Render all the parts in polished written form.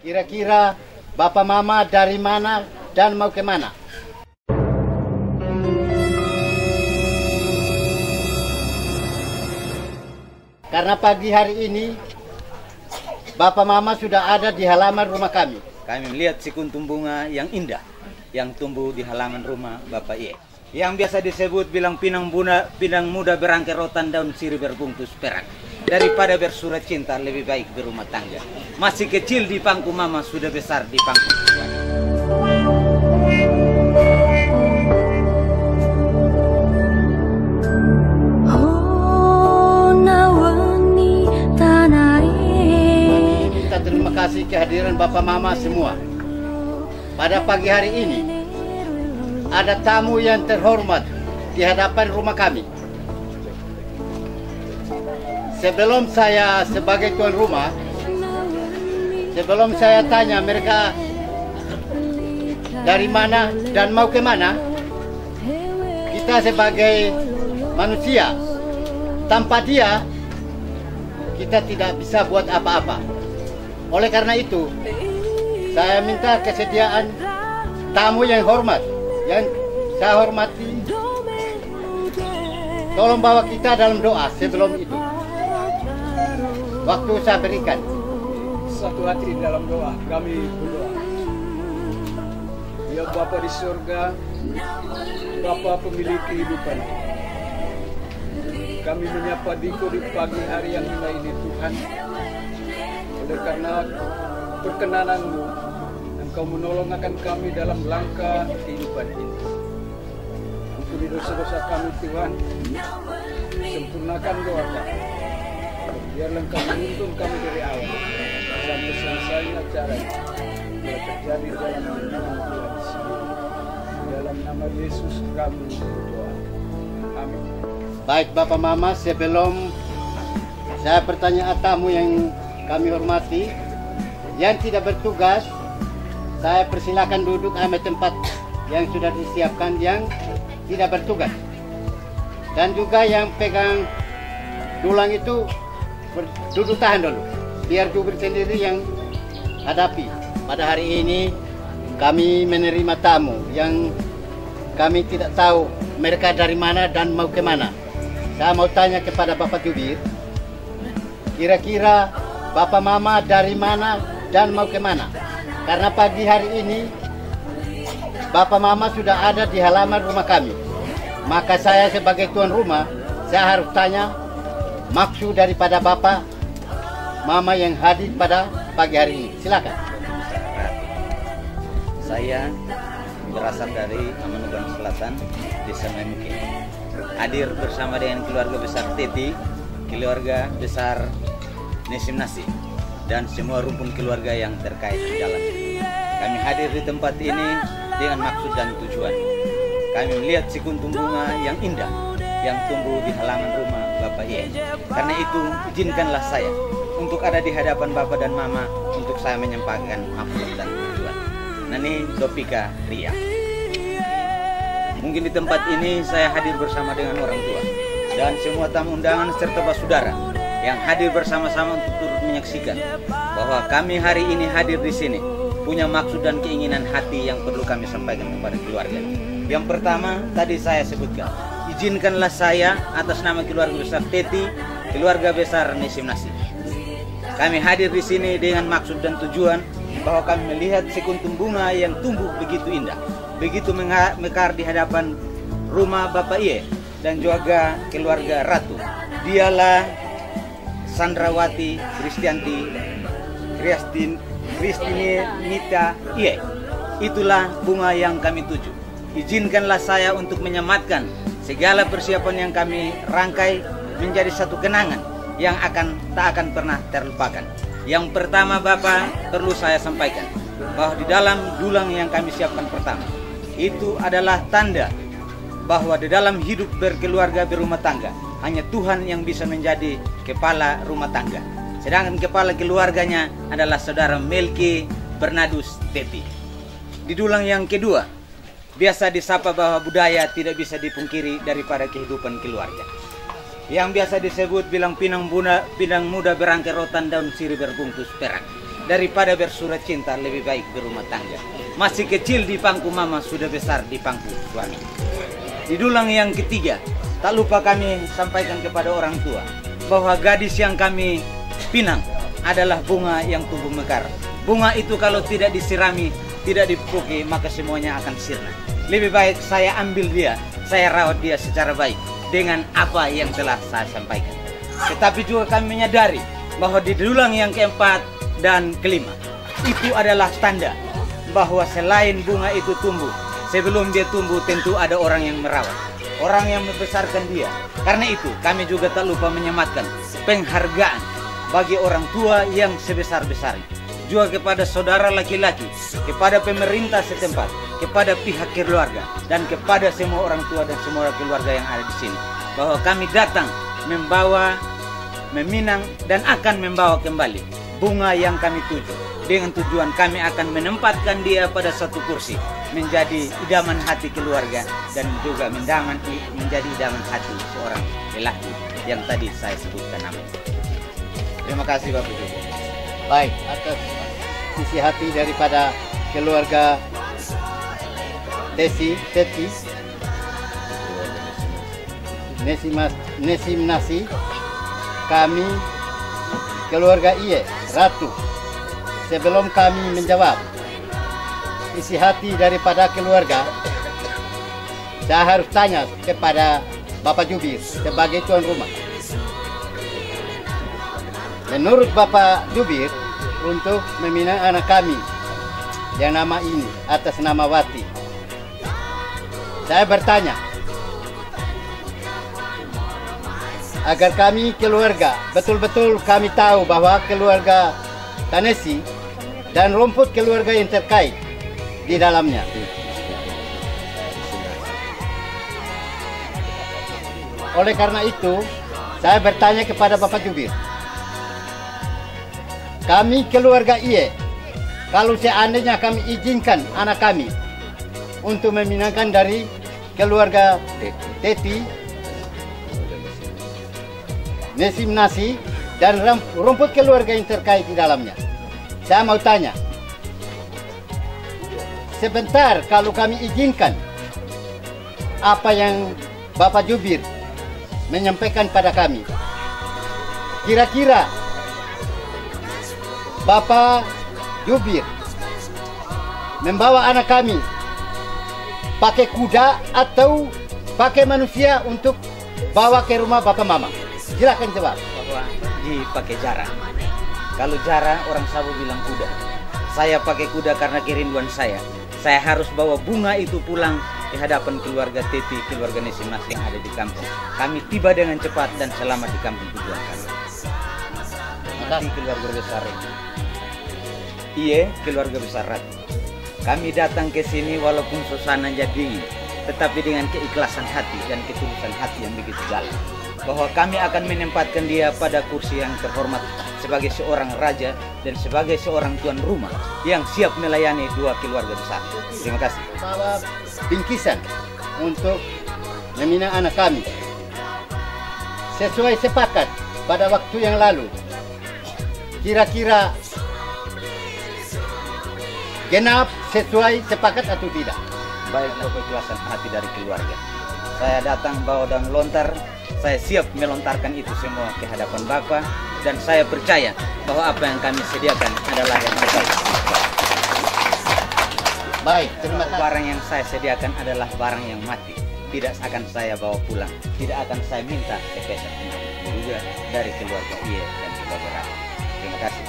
Kira-kira Bapak Mama dari mana dan mau kemana? Karena pagi hari ini Bapak Mama sudah ada di halaman rumah kami. Kami melihat sekuntum bunga yang indah yang tumbuh di halaman rumah Bapak Ye. Yang biasa disebut bilang pinang muda berangkai rotan daun sirih berbungkus perak. Daripada bersurat cinta lebih baik berumah tangga. Masih kecil di pangku mama, sudah besar di pangku Tuhan. Kita terima kasih kehadiran Bapak Mama semua. Pada pagi hari ini ada tamu yang terhormat di hadapan rumah kami. Sebelum saya sebagai tuan rumah, sebelum saya tanya mereka dari mana dan mau kemana, kita sebagai manusia, tanpa dia, kita tidak bisa buat apa-apa. Oleh karena itu, saya minta kesediaan tamu yang hormat, yang saya hormati, tolong bawa kita dalam doa sebelum itu. Waktu saya berikan. Satu hati dalam doa, kami berdoa. Ya Bapa di surga, Bapa pemilik kehidupan, kami menyapa Diko di pagi hari yang indah ini Tuhan. Oleh karena perkenanan-Mu, Engkau menolong akan kami dalam langkah kehidupan ini. Ampuni dosa-dosa kami Tuhan, sempurnakan doa kami. Biarlah Engkau menuntun kami dari awal sampai selesainya acaranya. Biar terjadi dalam nama Tuhan sendiri. Dalam nama Yesus kami berdoa. Amin. Baik Bapak Mama, sebelum saya bertanya tamu yang kami hormati, yang tidak bertugas, saya persilakan duduk ambil tempat yang sudah disiapkan yang tidak bertugas. Dan juga yang pegang dulang itu duduk tahan dulu, biar jubir sendiri yang hadapi. Pada hari ini kami menerima tamu yang kami tidak tahu mereka dari mana dan mau kemana. Saya mau tanya kepada Bapak Jubir, kira-kira Bapak Mama dari mana dan mau kemana? Karena pagi hari ini Bapak Mama sudah ada di halaman rumah kami. Maka saya sebagai tuan rumah, saya harus tanya maksud daripada Bapak Mama yang hadir pada pagi hari ini. Silakan. Saya berasal dari Amanugan Selatan, Desa Memuki. Hadir bersama dengan keluarga besar Teti, keluarga besar Nesim Nasi, dan semua rumpun keluarga yang terkait di dalam. Kami hadir di tempat ini dengan maksud dan tujuan. Kami melihat sekuntum bunga yang indah yang tumbuh di halaman rumah Bapak Ye. Karena itu, izinkanlah saya untuk ada di hadapan Bapak dan Mama untuk saya menyampaikan maksud dan tujuan. Nani Dopika Ria. Mungkin di tempat ini saya hadir bersama dengan orang tua dan semua tamu undangan serta saudara yang hadir bersama-sama untuk turut menyaksikan bahwa kami hari ini hadir di sini punya maksud dan keinginan hati yang perlu kami sampaikan kepada keluarga. Yang pertama tadi saya sebutkan, izinkanlah saya atas nama keluarga besar Teti, keluarga besar Nesim Nasi. Kami hadir di sini dengan maksud dan tujuan bahwa kami melihat sekuntum bunga yang tumbuh begitu indah, begitu mekar di hadapan rumah Bapak Ye dan juga keluarga Ratu. Dialah Sandrawati Kristianti Kristine Nita Ye. Itulah bunga yang kami tuju. Izinkanlah saya untuk menyematkan segala persiapan yang kami rangkai menjadi satu kenangan yang tak akan pernah terlupakan. Yang pertama Bapak, perlu saya sampaikan bahwa di dalam dulang yang kami siapkan pertama, itu adalah tanda bahwa di dalam hidup berkeluarga berumah tangga, hanya Tuhan yang bisa menjadi kepala rumah tangga. Sedangkan kepala keluarganya adalah saudara Melki Bernadus Teti. Di dulang yang kedua, biasa disapa bahwa budaya tidak bisa dipungkiri daripada kehidupan keluarga. Yang biasa disebut bilang pinang muda berangkai rotan daun sirih berbungkus perak. daripada bersurat cinta lebih baik berumah tangga. Masih kecil di pangku mama, sudah besar di pangku suami. Di dulang yang ketiga, tak lupa kami sampaikan kepada orang tua bahwa gadis yang kami pinang adalah bunga yang tumbuh mekar. Bunga itu kalau tidak disirami, tidak dipupuki, maka semuanya akan sirna. Lebih baik saya ambil dia, saya rawat dia secara baik dengan apa yang telah saya sampaikan. Tetapi juga kami menyadari bahwa di dulang yang keempat dan kelima, itu adalah tanda bahwa selain bunga itu tumbuh, sebelum dia tumbuh tentu ada orang yang merawat, orang yang membesarkan dia. Karena itu kami juga tak lupa menyematkan penghargaan bagi orang tua yang sebesar-besarnya, juga kepada saudara laki-laki, kepada pemerintah setempat, kepada pihak keluarga, dan kepada semua orang tua dan semua keluarga yang ada di sini, bahwa kami datang membawa, meminang, dan akan membawa kembali bunga yang kami tuju, dengan tujuan kami akan menempatkan dia pada satu kursi, menjadi idaman hati keluarga, dan juga menjadi idaman hati seorang lelaki yang tadi saya sebutkan namanya. Terima kasih Bapak Ibu. Baik, atas isi hati daripada keluarga Teti, Nesim Nasi, kami keluarga Iye, Ratu, sebelum kami menjawab isi hati daripada keluarga, saya harus tanya kepada Bapak Jubir sebagai tuan rumah. Menurut Bapak Jubir, untuk meminang anak kami yang nama ini atas nama Wati, saya bertanya agar kami keluarga, betul-betul kami tahu bahwa keluarga Tanesi dan rumput keluarga yang terkait di dalamnya. Oleh karena itu, saya bertanya kepada Bapak Jubir, kami keluarga Iye, kalau seandainya kami izinkan anak kami untuk meminangkan dari keluarga Teti, Nesim Nasi, dan rumput keluarga yang terkait di dalamnya, saya mau tanya, sebentar kalau kami izinkan apa yang Bapak Jubir menyampaikan pada kami, kira-kira Bapak Jubir membawa anak kami pakai kuda atau pakai manusia untuk bawa ke rumah Bapak Mama? Silakan jawab. Bahwa dipakai jara. Kalau jara orang Sabo bilang kuda. Saya pakai kuda karena kerinduan saya. Saya harus bawa bunga itu pulang di hadapan keluarga Teti, keluarga Nesim Nasi yang ada di kampung. Kami tiba dengan cepat dan selamat di kampung tujuan kami. Nanti keluarga besar Iye, keluarga besar Ratu. Kami datang ke sini walaupun suasananya dingin, tetapi dengan keikhlasan hati dan ketulusan hati yang begitu dalam, bahwa kami akan menempatkan dia pada kursi yang terhormat sebagai seorang raja dan sebagai seorang tuan rumah yang siap melayani dua keluarga besar. Terima kasih. Bawa bingkisan untuk meminang anak kami. Sesuai sepakat pada waktu yang lalu, kira-kira genap sesuai sepakat atau tidak? Baik, keikhlasan hati dari keluarga. Saya datang bawa daun lontar. Saya siap melontarkan itu semua ke hadapan Bapak, dan saya percaya bahwa apa yang kami sediakan adalah yang terbaik. Baik, terima kasih. Barang yang saya sediakan adalah barang yang mati. Tidak akan saya bawa pulang. Tidak akan saya minta sepeser juga dari keluarga Iye dan keluarga Ratu. Terima kasih.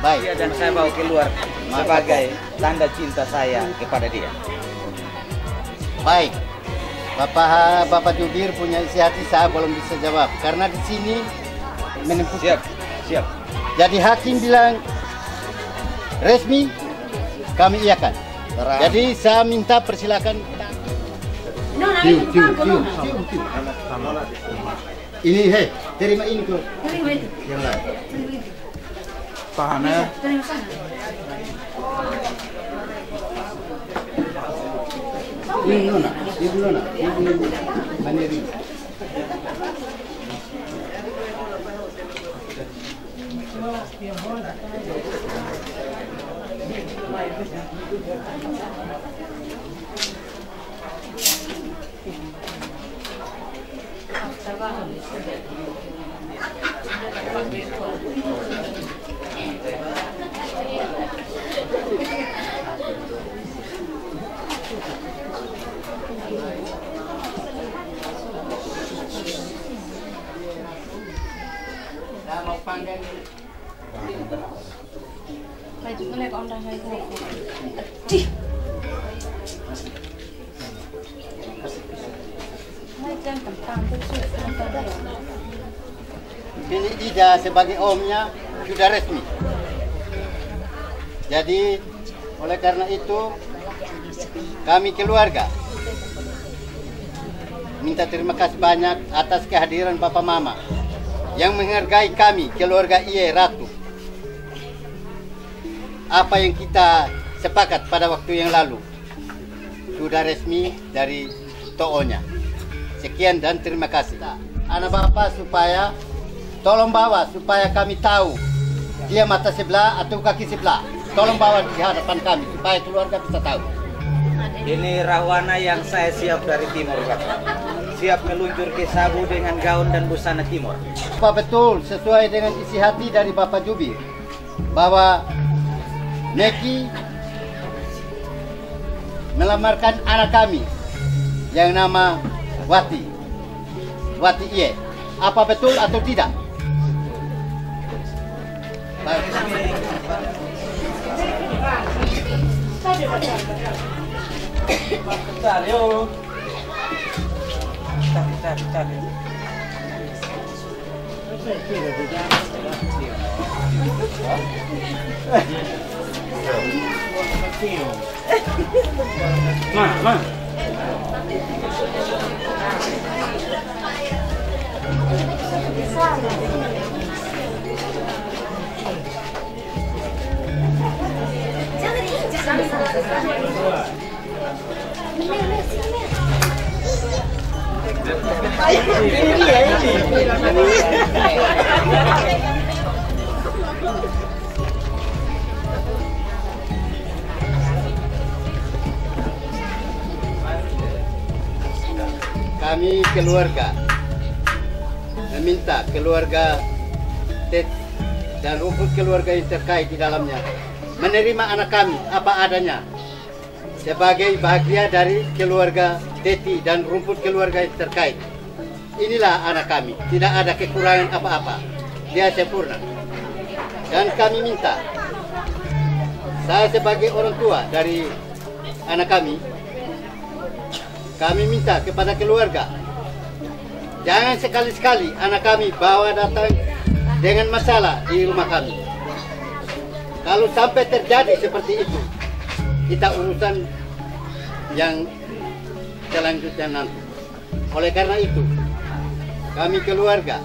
Baik. Dia dan saya bawa keluar sebagai tanda cinta saya kepada dia. Baik. Bapak Jubir punya isi hati, saya belum bisa jawab karena di sini menempuh. Siap. Jadi hakim bilang resmi, kami iakan. Jadi saya minta persilakan. Cium. Ini terima ini tuh. Yang lain. Paham ya? Ini nona. Mandiri. Saya mau panggil Baik, boleh kok undang saya ke Baik, tentang Bilik Ida sebagai omnya sudah resmi. Jadi oleh karena itu kami keluarga minta terima kasih banyak atas kehadiran Bapak Mama yang menghargai kami keluarga Iye Ratu. Apa yang kita sepakat pada waktu yang lalu sudah resmi dari To'onya. Sekian dan terima kasih. Anak Bapak supaya tolong bawa supaya kami tahu dia mata sebelah atau kaki sebelah. Tolong bawa di hadapan kami supaya keluarga bisa tahu. Ini Rahwana yang saya siap dari timur, Pak. Siap meluncur ke Sabu dengan gaun dan busana timur. Apa betul sesuai dengan isi hati dari Bapak Jubir bahwa Neki melamarkan anak kami yang nama Wati Iye. Apa betul atau tidak? Ma. Kami keluarga meminta keluarga Tet dan rumput keluarga yang terkait di dalamnya menerima anak kami apa adanya sebagai bahagia dari keluarga Teti dan rumput keluarga yang terkait. Inilah anak kami, tidak ada kekurangan apa-apa, dia sempurna. Dan kami minta, saya sebagai orang tua dari anak kami minta kepada keluarga, jangan sekali-sekali anak kami bawa datang dengan masalah di rumah kami. Kalau sampai terjadi seperti itu, kita urusan yang selanjutnya nanti. Oleh karena itu, kami keluarga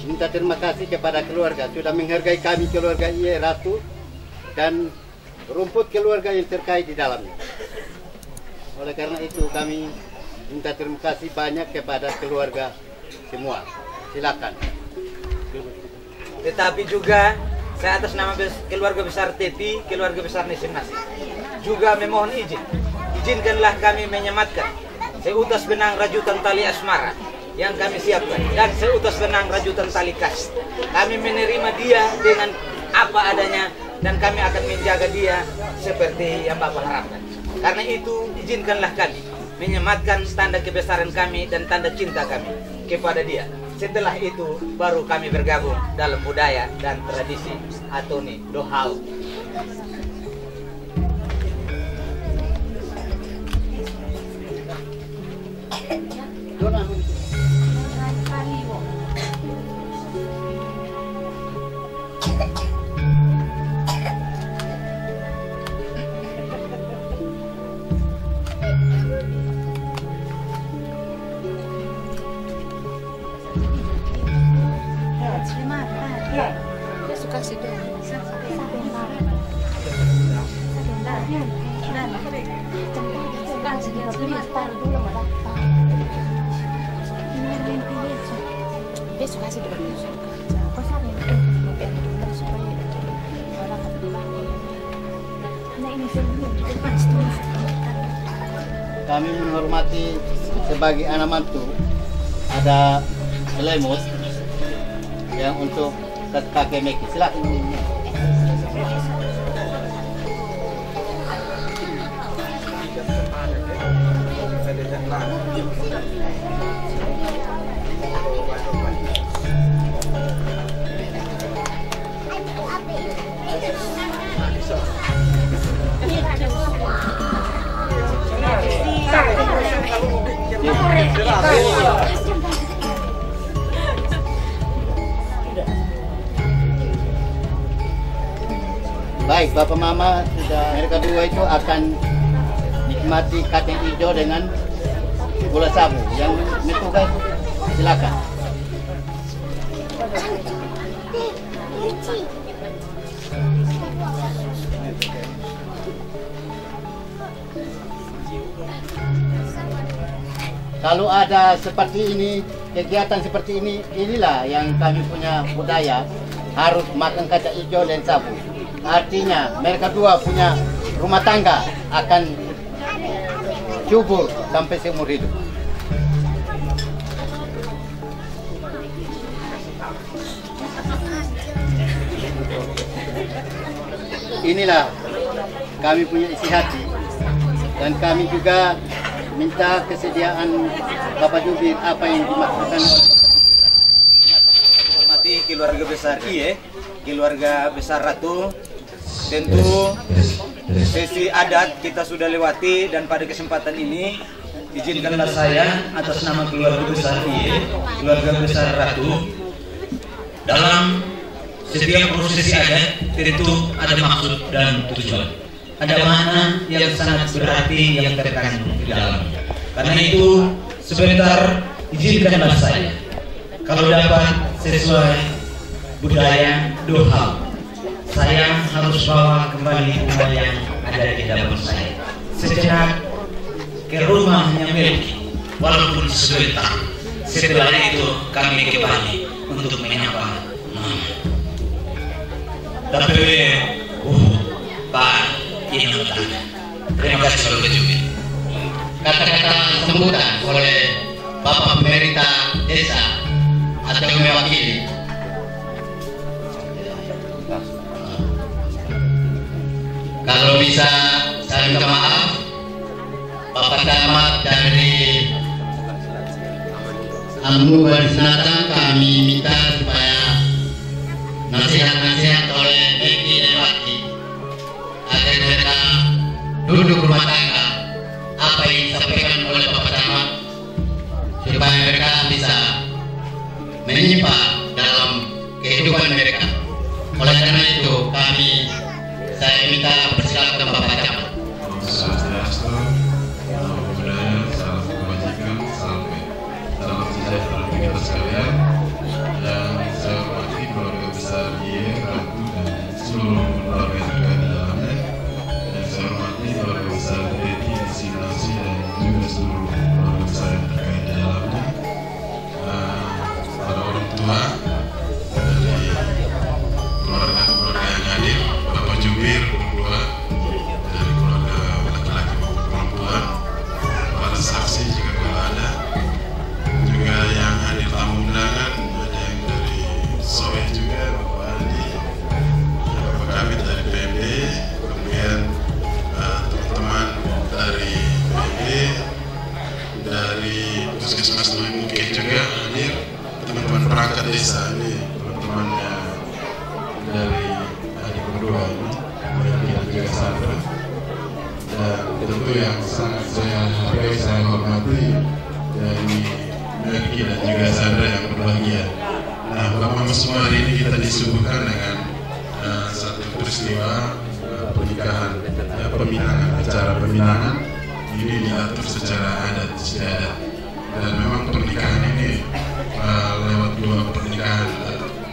minta terima kasih kepada keluarga sudah menghargai kami keluarga Iye Ratu dan rumput keluarga yang terkait di dalamnya. Oleh karena itu kami minta terima kasih banyak kepada keluarga semua. Silakan. Tetapi juga saya atas nama keluarga besar Teti, keluarga besar Nisim Nasi, juga memohon izinkanlah kami menyematkan seutas benang rajutan tali asmara yang kami siapkan dan seutas benang rajutan tali kas. Kami menerima dia dengan apa adanya dan kami akan menjaga dia seperti yang Bapak harapkan. Karena itu izinkanlah kami menyematkan tanda kebesaran kami dan tanda cinta kami kepada dia. Setelah itu baru kami bergabung dalam budaya dan tradisi Atoni Dohau. Besok kasih dulu. Kami menghormati sebagai anak mantu ada selimut yang untuk kakek Meki. Silakan. Baik, Bapak Mama sudah mereka dua itu akan nikmati kacang hijau dengan gula sabu. Yang mentugas silakan. Kalau ada seperti ini, kegiatan seperti ini, inilah yang kami punya budaya, harus makan kacang hijau dan sabu. Artinya mereka dua punya rumah tangga akan subur sampai seumur hidup. Inilah kami punya isi hati, dan kami juga minta kesediaan Bapak Jubir apa yang dimaksudkan oleh Hormati keluarga besar IE, keluarga besar Ratu. Tentu sesi adat kita sudah lewati, dan pada kesempatan ini izinkanlah saya atas nama keluarga besar IE, keluarga besar Ratu, dalam setiap prosesi adat tentu ada maksud dan tujuan, ada makna yang sangat berarti yang terkandung di dalamnya. Karena itu sebentar izinkanlah saya, kalau dapat sesuai budaya doha, saya harus bawa kembali bunga yang ada di dalam saya sejenak ke rumahnya Melki, walaupun sebentar. Setelah itu kami kembali untuk menyapa tapi Pak Inota. Terima kasih Bapak Jubir. kata-kata sambutan oleh Bapak Pemerintah Desa atau mewakili. Kalau bisa saya minta maaf, Bapak Camat dari Amunuwan Senatang, kami minta supaya nasihat-nasihat oleh Meki dan Waki agar mereka duduk rumah tangga apa yang disampaikan oleh Bapak Camat, supaya mereka bisa menyimpang dalam kehidupan mereka. Oleh karena itu saya minta persilakan Bapak Camat. Swastiastu, salam budaya, salam kebajikan, salam sejahtera bagi kita sekalian. Yang saya hormati keluarga besar IE, Ratu, dan seluruh keluarga yang terkait di dalamnya. Yang saya hormati keluarga besar Dedi, Sinasi, dan juga seluruh keluarga besar yang terkait di dalamnya. Para orang tua dari keluarga yang hadir, Bapak Jubir berdua, dari keluarga laki-laki maupun perempuan, para saksi jika kalau ada, juga yang hadir tamu undangan, ada yang dari Soe juga, Bapak Andi, Bapak Kabit dari PMD, kemudian teman-teman dari PMD, dari Puskesmas Muke juga hadir, teman-teman perangkat desa ini, teman-temannya dari adik berdua ini, dan juga Sandra, dan tentu yang sangat saya hargai, saya hormati dari Melki dan juga Sandra yang berbahagia. Nah, Bapak semua hari ini kita disuguhkan dengan satu peristiwa pernikahan, peminangan, acara peminangan ini diatur secara adat istiadat, dan memang pernikahan ini lewat dua pernikahan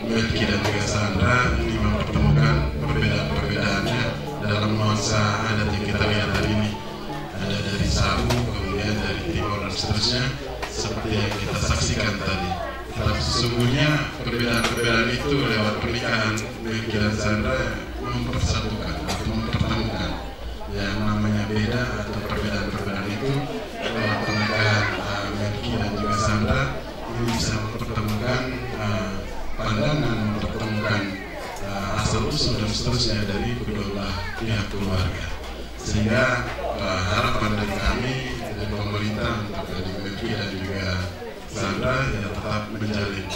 Melki dan juga Sandra ini mempertemukan perbedaan-perbedaannya dalam nuansa adat yang kita lihat hari ini. Ada dari Sabu, kemudian dari Timur dan seterusnya, seperti yang kita saksikan tadi. Tapi sesungguhnya perbedaan-perbedaan itu lewat pernikahan Melki dan Sandra mempersatukan atau mempertemukan. pihak keluarga. Sehingga harapan dari kami dari pemerintah untuk dari Melki dan juga Sandra ya tetap menjalin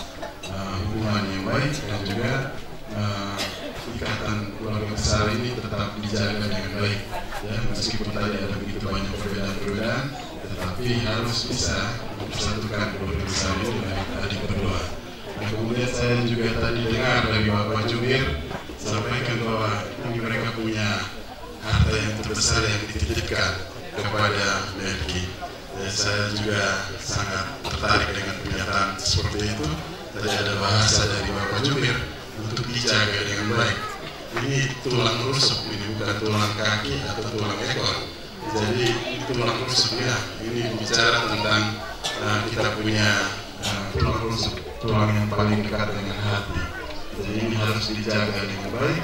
hubungan yang baik dan juga ikatan keluarga besar ini tetap dijaga dengan baik ya, meskipun tadi ada begitu banyak perbedaan-perbedaan, tetapi harus bisa mempersatukan keluarga besar ini dengan adik berdua. Dan kemudian saya juga tadi dengar dari Bapak Jubir sampaikan bahwa ini mereka punya harta yang terbesar yang dititipkan kepada Melki. Saya juga sangat tertarik dengan pernyataan seperti itu. Tadi ada bahasa dari Bapak Jubir untuk dijaga dengan baik. Ini tulang rusuk, ini bukan tulang kaki atau tulang ekor. Jadi tulang rusuk ya, ini bicara tentang kita punya tulang rusuk, tulang yang paling dekat dengan hati. Jadi ini harus dijaga dengan baik.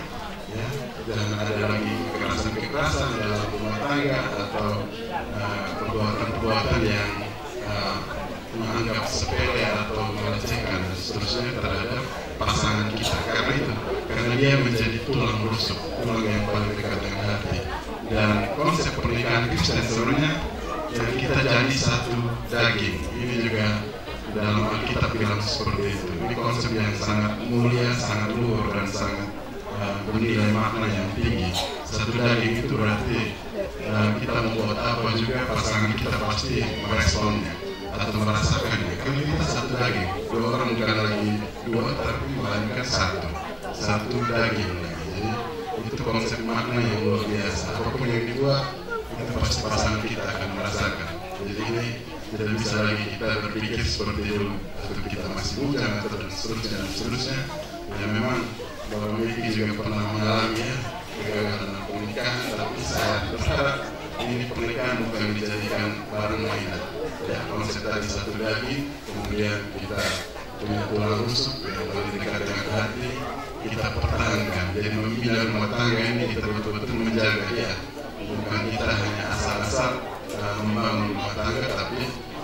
Ya, jangan ada lagi kekerasan-kekerasan dalam rumah tangga atau perbuatan-perbuatan yang menganggap sepele atau melecehkan dan seterusnya terhadap pasangan kita. Karena dia menjadi tulang rusuk, tulang yang paling dekat dengan hati. Dan konsep pernikahan Kristen sebenarnya yang kita jadi satu daging. Ini juga dalam Alkitab bilang seperti itu. Ini konsep yang sangat mulia, sangat luhur dan sangat bernilai makna yang tinggi. Satu daging itu berarti kita membuat apa juga pasangan kita pasti meresponnya atau merasakannya. Karena kita satu daging, dua orang bukan lagi dua tapi melainkan satu daging lagi. Jadi itu konsep makna yang luar biasa. Apapun yang dibuat itu pasti pasangan kita akan merasakan. Jadi ini tidak bisa lagi kita berpikir seperti dulu atau kita masih bujang atau dan seterusnya. Ya memang bahwa Melki juga pernah mengalami ya kegagalan pernikahan, tapi saya berharap ini pernikahan bukan dijadikan barang mainan. Ya, konsep tadi satu daging, kemudian kita punya tulang rusuk yang paling dekat dengan hati, kita pertahankan. Jadi membina rumah tangga ini kita betul-betul menjaga ya, bukan kita hanya asal-asal membangun rumah tangga, tapi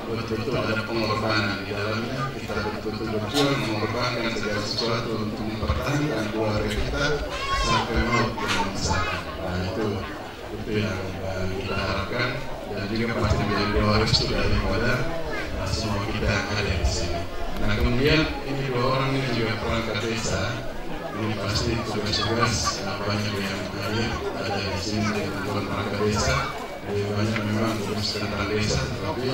betul-betul ada pengorbanan di dalamnya. Kita betul-betul berjuang mengorbankan segala sesuatu untuk mempertahankan keluarga kita sampai maut yang memisahkan. Nah itu yang kita harapkan dan juga pasti menjadi doa restu daripada semua kita yang ada di sini. Nah kemudian ini dua orang ini juga perangkat desa. Ini pasti tugas-tugas banyak yang ada di sini dari teman-teman perangkat desa. Jadi banyak memang urus tentang desa, tetapi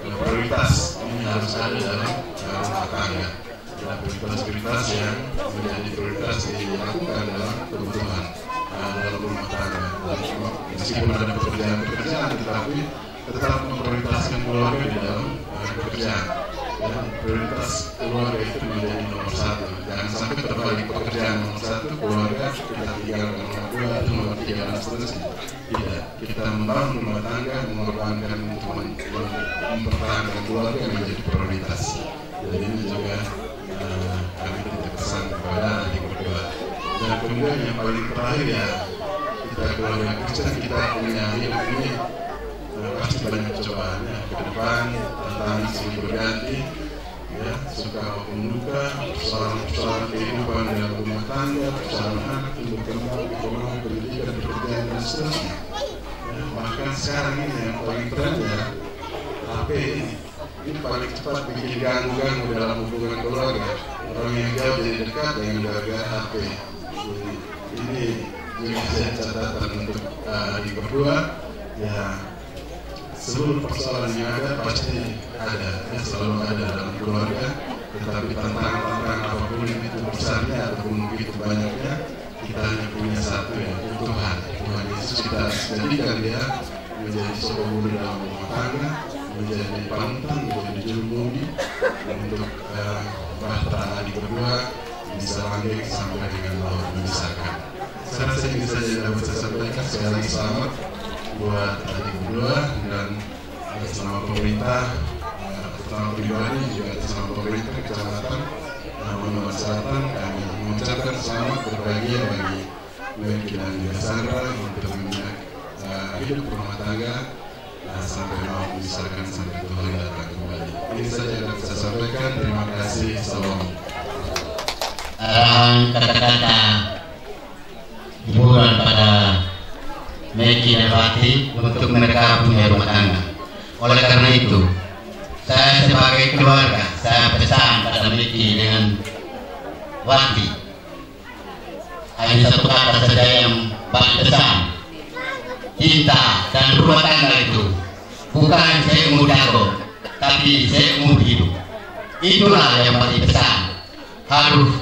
prioritas ini harus ada dalam rumah tangga. Prioritas yang menjadi prioritas dilakukan dalam kebutuhan dalam rumah tangga. Meskipun ada pekerjaan, tetapi tetap memprioritaskan keluarga di dalam pekerjaan. Dan prioritas keluarga itu menjadi nomor satu. Jangan sampai terbalik pekerjaan nomor satu, keluarga kita tinggalkan nomor dua atau nomor tiga dan seterusnya. Tidak, kita membangun rumah tangga, mengorbankan untuk mempertahankan keluarga menjadi prioritas. Jadi ini juga kami titip pesan kepada adik berdua. Dan kemudian yang paling terakhir ya, kita keluarga Kristen, kita punya hidup ini pasti banyak cobaannya ke depan, tantangan silih berganti, ya, suka maupun duka, persoalan kehidupan dalam rumah tangga, persoalan anak, tumbuh kembang, ekonomi, pendidikan, pekerjaan dan seterusnya. Ya, bahkan sekarang ini yang paling tren ya, HP ini paling cepat bikin ganggu dalam hubungan keluarga. Orang yang jauh jadi dekat dengan gara-gara HP. Jadi, ini juga saya catatan untuk adik berdua, ya. Seluruh persoalan yang ada pasti ada, ya, selalu ada dalam keluarga. Tetapi tantangan apapun itu besarnya ataupun begitu banyaknya, kita hanya punya satu ya, Tuhan Yesus. Kita jadikan dia menjadi sumber dalam rumah tangga, menjadi panutan, menjadi jurumudi untuk bahtera adik berdua bisa langgeng sampai dengan maut memisahkan. Saya rasa ini saja yang dapat saya sampaikan. Sekali lagi selamat buat adik berdua dan atas nama pemerintah, atas nama pribadi juga atas nama pemerintah kecamatan Monoman Selatan, kami mengucapkan selamat berbahagia bagi Melki dan juga Sandra untuk membina hidup rumah tangga sampai mau memisahkan sampai Tuhan datang kembali. Ini saja yang dapat saya sampaikan. Terima kasih. Salam. Kata-kata hiburan pada Meki dan Wati untuk mereka punya rumah tangga. Oleh karena itu, saya sebagai keluarga, saya pesan pada Meki dengan Wati. Hanya satu kata saja yang Pak pesan. Cinta dan rumah tangga itu bukan seumur jago, tapi seumur hidup. Itulah yang Pak pesan. Harus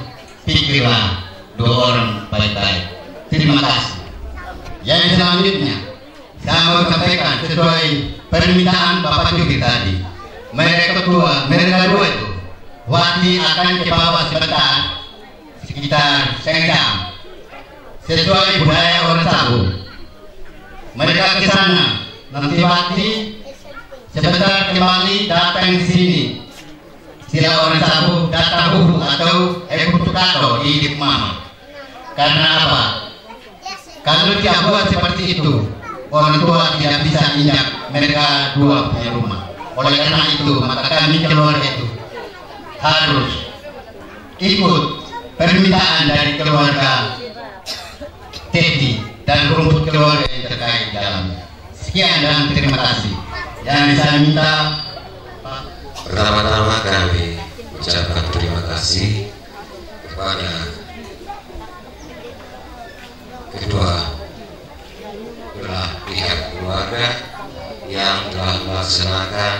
pikirlah dua orang baik-baik. Terima kasih. Yang selanjutnya, saya mau sampaikan sesuai permintaan Bapak Jubir tadi. Mereka dua itu, Wati akan ke bawah sebentar, sekitar setengah jam. Sesuai budaya orang Sabu. Mereka ke sana, nanti Wati sebentar kembali datang di sini. Sila orang Sabu datang huru atau putukato di hidup mama. Karena apa? Kalau tidak buat seperti itu, orang tua tidak bisa injak mereka dua punya rumah. Oleh karena itu, maka kami keluarga itu harus ikut permintaan dari keluarga Teti dan rumput keluarga yang terkait dalamnya. Sekian dan terima kasih. Yang saya minta, pertama-tama kami ucapkan terima kasih kepada kedua belah pihak keluarga yang telah melaksanakan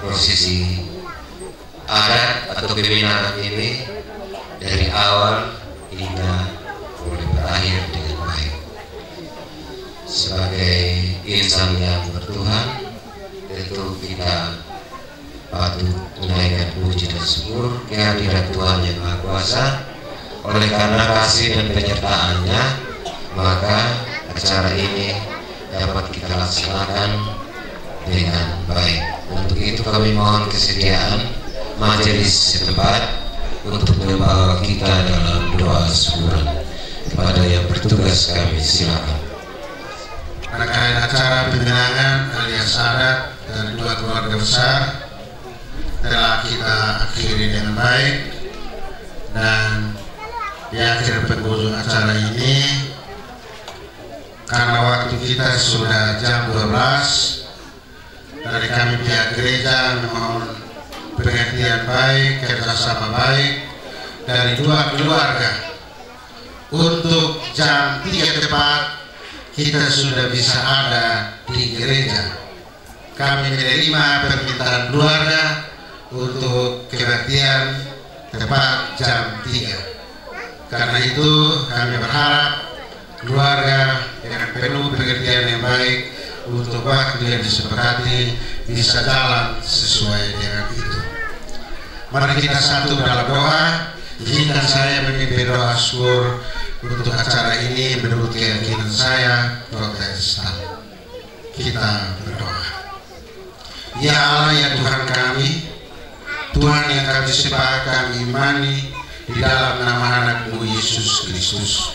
prosesi adat atau kebenaran ini dari awal hingga boleh berakhir dengan baik. Sebagai insan yang bertuhan, tentu kita patut menaikkan puji dan syukur kehadirat Tuhan yang Maha Kuasa. Oleh karena kasih dan penyertaannya, maka acara ini dapat kita laksanakan dengan baik. Untuk itu kami mohon kesediaan majelis setempat untuk membawa kita dalam doa syukuran. Kepada yang bertugas kami silakan. Rangkaian acara pemenangan alias adat dari dua keluarga besar telah kita akhiri dengan baik, dan di akhir penghujung acara ini, karena waktu kita sudah jam 12, dari kami pihak gereja memohon pengertian baik, kerjasama baik dari dua keluarga. Untuk jam 3 tepat kita sudah bisa ada di gereja. Kami menerima permintaan keluarga untuk kebaktian tepat jam 3. Karena itu kami berharap keluarga dengan penuh pengertian yang baik untuk waktu yang disepakati bisa jalan sesuai dengan itu. Mari kita satu dalam doa. Izinkan saya memimpin doa syukur untuk acara ini menurut keyakinan saya Protestan. Kita berdoa. Ya Allah, ya Tuhan kami, Tuhan yang kami sembah, kami imani di dalam nama anak-Mu Yesus Kristus.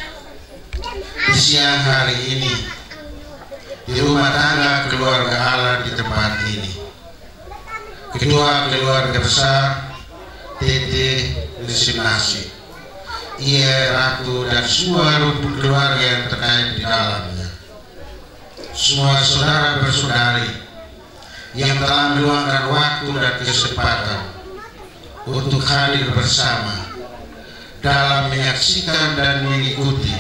Di siang hari ini, di rumah tangga keluarga Allah di tempat ini, kedua keluarga besar Tete Lesinasi, Ia Ratu dan semua rumput keluarga yang terkait di dalamnya, semua saudara bersaudari yang telah meluangkan waktu dan kesempatan untuk hadir bersama dalam menyaksikan dan mengikuti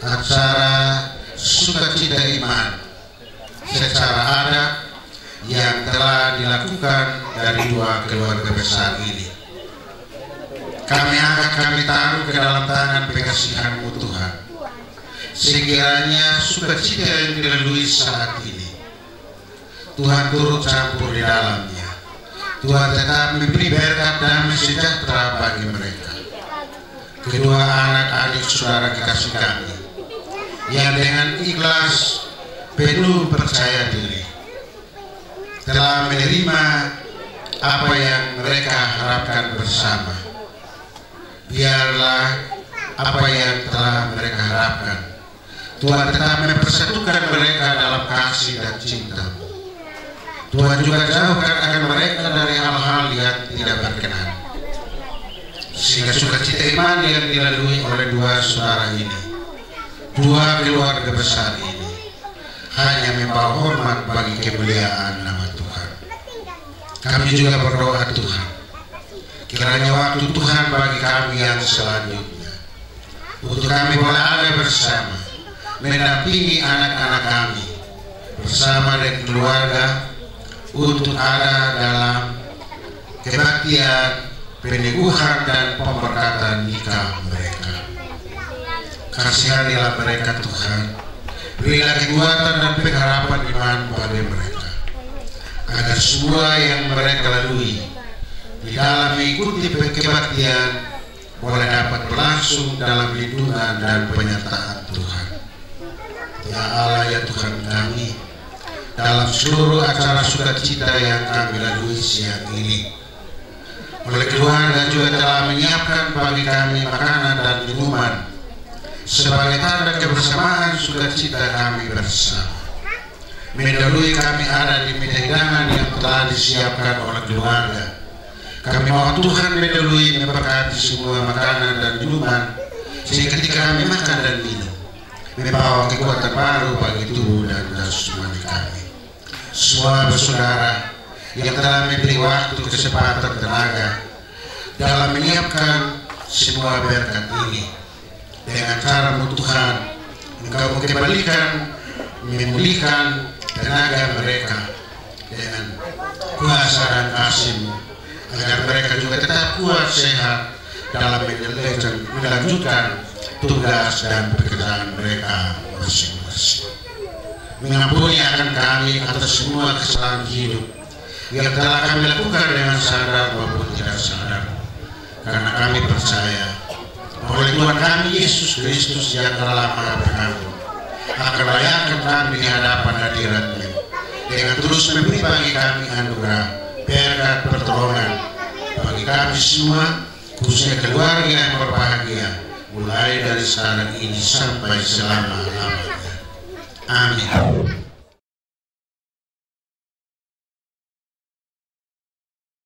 acara sukacita iman secara adat yang telah dilakukan dari dua keluarga besar ini. Kami taruh ke dalam tangan pengasihan-Mu Tuhan. Sekiranya sukacita yang dilalui saat ini, Tuhan turut campur di dalamnya. Tuhan tetap memberi berkat dan sejahtera bagi mereka. Kedua anak-adik saudara kekasih kami yang dengan ikhlas penuh percaya diri telah menerima apa yang mereka harapkan bersama. Biarlah apa yang telah mereka harapkan, Tuhan tetap mempersatukan mereka dalam kasih dan cinta. Tuhan juga jauhkan akan mereka dari hal-hal yang tidak berkenan, sehingga sukacita iman yang dilalui oleh dua saudara ini dua keluarga besar ini hanya membawa hormat bagi kemuliaan nama Tuhan. Kami juga berdoa Tuhan, kiranya waktu Tuhan bagi kami yang selanjutnya, untuk kami boleh ada bersama, mendampingi anak-anak kami, bersama dengan keluarga, untuk ada dalam kebaktian, peneguhan dan pemberkatan nikah mereka. Kasihanilah mereka Tuhan, berilah kekuatan dan pengharapan iman pada mereka, agar semua yang mereka lalui di dalam mengikuti kebaktian boleh dapat berlangsung dalam lindungan dan penyertaan Tuhan. Ya Allah, ya Tuhan kami, dalam seluruh acara sukacita yang kami lalui siang ini, oleh keluarga juga telah menyiapkan bagi kami makanan dan minuman sebagai tanda kebersamaan sukacita kami bersama. Mendahului kami ada di meja hidangan yang telah disiapkan oleh keluarga. Kami mohon Tuhan mendahului memberkati semua makanan dan minuman, sehingga ketika kami makan dan minum membawa kekuatan baru bagi tubuh dan jasmani kami. Semua bersaudara yang telah memberi waktu, kesempatan, tenaga dalam menyiapkan semua berkat ini, dengan caramu Tuhan, Engkau mengembalikan, memulihkan tenaga mereka dengan kuasa dan kasih-Mu, agar mereka juga tetap kuat, sehat dalam melanjutkan tugas dan pekerjaan mereka masing-masing. Mengampuni akan kami atas semua kesalahan hidup yang telah kami lakukan dengan sadar maupun tidak sadar, karena kami percaya oleh Tuhan kami Yesus Kristus yang telah Maha Pengampun akan layakkan kami di hadapan hadirat-Mu dengan terus memberi bagi kami anugerah, berkat, pertolongan bagi kami semua, khususnya keluarga yang berbahagia, mulai dari sekarang ini sampai selama-lamanya. Amin.